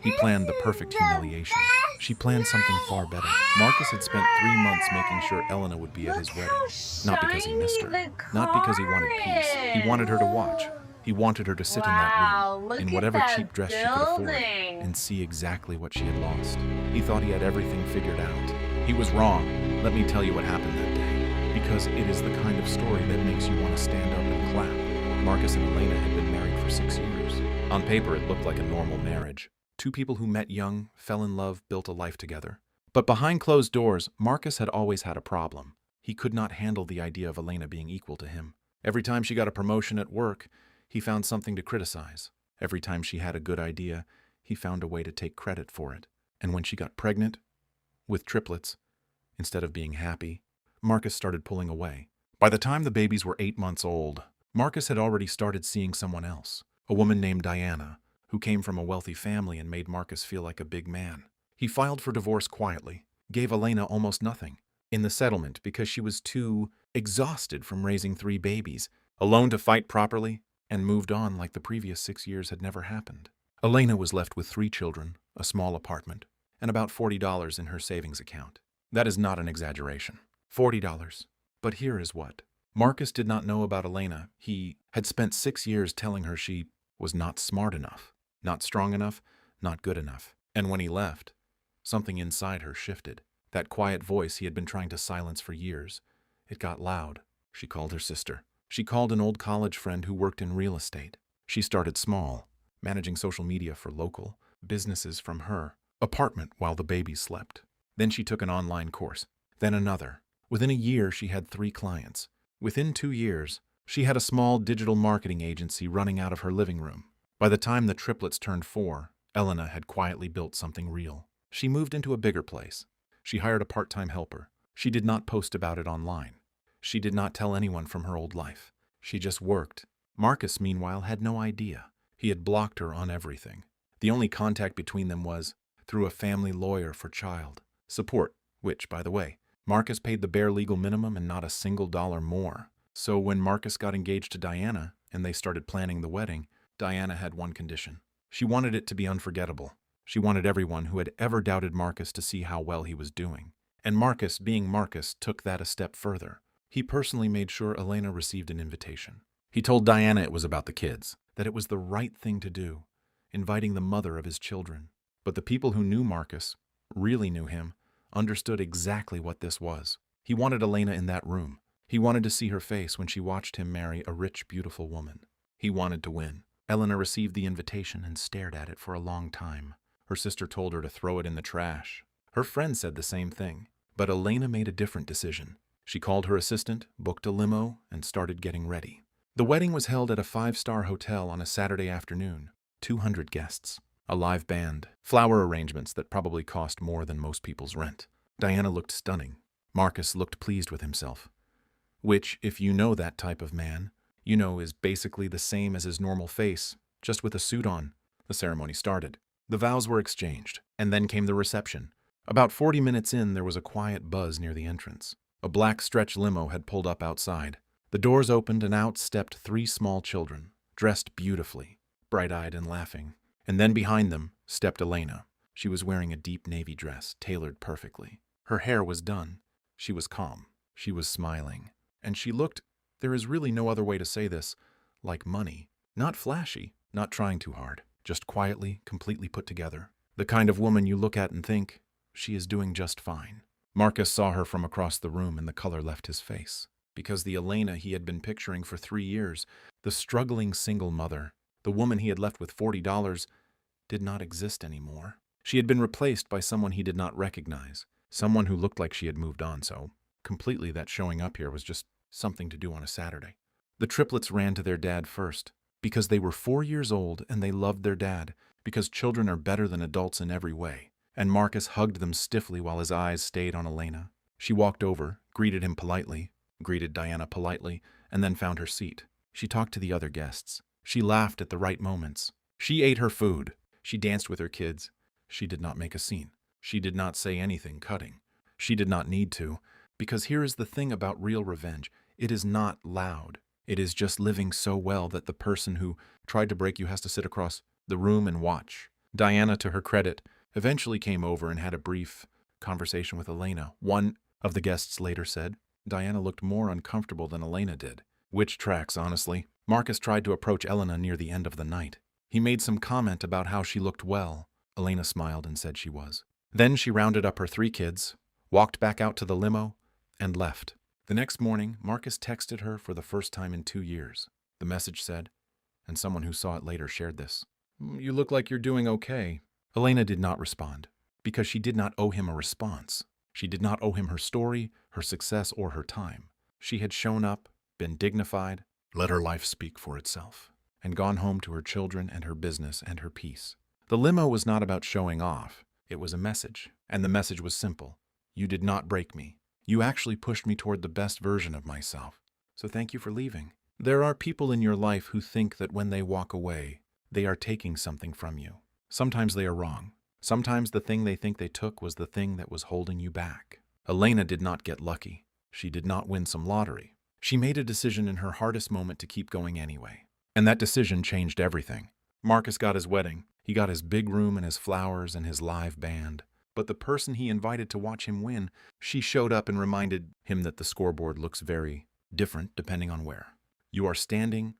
He planned the perfect humiliation. She planned something far better. Marcus had spent 3 months making sure Elena would be at Look his wedding. how Not because he missed shiny her. the Not car because he wanted peace. He wanted her to watch. is. He wanted her to sit in that room, Wow, in look at whatever that cheap dress she could afford, building. and see exactly what she had lost. He thought he had everything figured out. He was wrong. Let me tell you what happened that day. Because it is the kind of story that makes you want to stand up and clap. Marcus and Elena had been married for 6 years. On paper, it looked like a normal marriage. Two people who met young, fell in love, built a life together. But behind closed doors, Marcus had always had a problem. He could not handle the idea of Elena being equal to him. Every time she got a promotion at work, he found something to criticize. Every time she had a good idea, he found a way to take credit for it. And when she got pregnant, with triplets, instead of being happy, Marcus started pulling away. By the time the babies were 8 months old, Marcus had already started seeing someone else, a woman named Diana, who came from a wealthy family and made Marcus feel like a big man. He filed for divorce quietly, gave Elena almost nothing in the settlement because she was too exhausted from raising 3 babies, alone to fight properly, and moved on like the previous 6 years had never happened. Elena was left with 3 children, a small apartment, and about $40 in her savings account. That is not an exaggeration. $40. But here is what. Marcus did not know about Elena. He had spent 6 years telling her she was not smart enough, not strong enough, not good enough. And when he left, something inside her shifted. That quiet voice he had been trying to silence for years. It got loud. She called her sister. She called an old college friend who worked in real estate. She started small, managing social media for local businesses from her apartment while the babies slept. Then she took an online course, then another. Within a year, she had 3 clients. Within 2 years, she had a small digital marketing agency running out of her living room. By the time the triplets turned 4, Elena had quietly built something real. She moved into a bigger place. She hired a part-time helper. She did not post about it online. She did not tell anyone from her old life. She just worked. Marcus, meanwhile, had no idea. He had blocked her on everything. The only contact between them was through a family lawyer for child support, which, by the way, Marcus paid the bare legal minimum and not a single dollar more. So when Marcus got engaged to Diana and they started planning the wedding, Diana had one condition. She wanted it to be unforgettable. She wanted everyone who had ever doubted Marcus to see how well he was doing. And Marcus, being Marcus, took that a step further. He personally made sure Elena received an invitation. He told Diana it was about the kids, that it was the right thing to do, inviting the mother of his children. But the people who knew Marcus, really knew him, understood exactly what this was. He wanted Elena in that room. He wanted to see her face when she watched him marry a rich, beautiful woman. He wanted to win. Elena received the invitation and stared at it for a long time. Her sister told her to throw it in the trash. Her friend said the same thing. But Elena made a different decision. She called her assistant, booked a limo, and started getting ready. The wedding was held at a 5-star hotel on a Saturday afternoon. 200 guests. A live band. Flower arrangements that probably cost more than most people's rent. Diana looked stunning. Marcus looked pleased with himself. Which, if you know that type of man, you know is basically the same as his normal face, just with a suit on. The ceremony started. The vows were exchanged, and then came the reception. About 40 minutes in, there was a quiet buzz near the entrance. A black stretch limo had pulled up outside. The doors opened and out stepped 3 small children, dressed beautifully, bright-eyed and laughing. And then behind them stepped Elena. She was wearing a deep navy dress, tailored perfectly. Her hair was done. She was calm. She was smiling. And she looked, there is really no other way to say this, like money. Not flashy, not trying too hard, just quietly, completely put together. The kind of woman you look at and think, she is doing just fine. Marcus saw her from across the room and the color left his face. Because the Elena he had been picturing for 3 years, the struggling single mother, the woman he had left with $40, did not exist anymore. She had been replaced by someone he did not recognize, someone who looked like she had moved on, so completely that showing up here was just something to do on a Saturday. The triplets ran to their dad first, because they were 4 years old and they loved their dad, because children are better than adults in every way. And Marcus hugged them stiffly while his eyes stayed on Elena. She walked over, greeted him politely, greeted Diana politely, and then found her seat. She talked to the other guests. She laughed at the right moments. She ate her food. She danced with her kids. She did not make a scene. She did not say anything cutting. She did not need to, because here is the thing about real revenge. It is not loud. It is just living so well that the person who tried to break you has to sit across the room and watch. Diana, to her credit, eventually came over and had a brief conversation with Elena. One of the guests later said, Diana looked more uncomfortable than Elena did. Which tracks, honestly. Marcus tried to approach Elena near the end of the night. He made some comment about how she looked well. Elena smiled and said she was. Then she rounded up her 3 kids, walked back out to the limo, and left. The next morning, Marcus texted her for the first time in 2 years. The message said, and someone who saw it later shared this, "You look like you're doing okay." Elena did not respond, because she did not owe him a response. She did not owe him her story, her success, or her time. She had shown up, been dignified, let her life speak for itself, and gone home to her children and her business and her peace. The limo was not about showing off. It was a message, and the message was simple. You did not break me. You actually pushed me toward the best version of myself. So thank you for leaving. There are people in your life who think that when they walk away, they are taking something from you. Sometimes they are wrong. Sometimes the thing they think they took was the thing that was holding you back. Elena did not get lucky. She did not win some lottery. She made a decision in her hardest moment to keep going anyway. And that decision changed everything. Marcus got his wedding. He got his big room and his flowers and his live band. But the person he invited to watch him win, she showed up and reminded him that the scoreboard looks very different depending on where. You are standing